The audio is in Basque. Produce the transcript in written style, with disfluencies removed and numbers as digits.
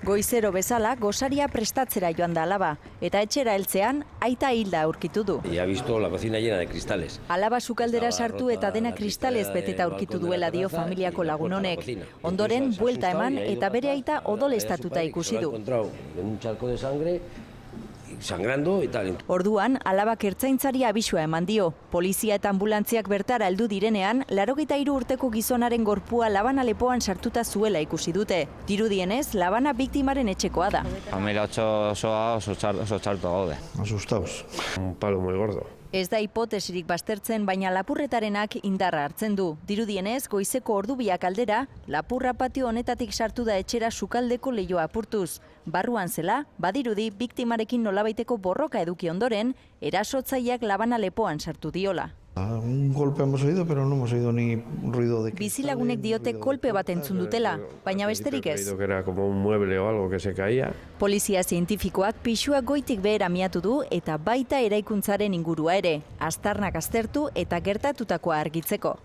Goizero bezala gosaria prestatzera joan da alaba, eta etxera heltzean aita hilda aurkitu du. Y ha visto la cocina llena de cristales. Alaba sukaldera sartu eta dena kristalez beteta aurkitu duela dio familiako lagun honek. Ondoren buelta eman eta bere aita odolestatuta ikusi du. Un charco de sangre sangrando y tal. Orduan, alabak ertzaintzari abisua eman dio. Polizia eta ambulantziak bertara heldu direnean, 83 urteko gizonaren gorpua labana lepoan sartuta zuela ikusi dute. Dirudienez, labana biktimaren etxekoa da. Familia osoa oso txarto gaude. Asustados. Un palo muy gordo. Ez da hipotesirik baztertzen, baina lapurretarenak indarra hartzen du. Dirudienez, goizeko ordubiak aldera, lapurra patio honetatik sartu da etxera sukaldeko leihoa apurtuz. Barruan zela, badirudi biktimarekin nolabaiteko borroka eduki ondoren, erasotzaileak labana lepoan sartu diola. Un golpe hemos oído, pero no hemos oído ni ruido de... Bizilagunek diote kolpe bat entzun dutela, baina besterik ez. Que era como un mueble o algo que se caía. Polizia zientifikoak pisua goitik behera miatu du eta baita eraikuntzaren ingurua ere, aztarnak aztertu eta gertatutakoa argitzeko.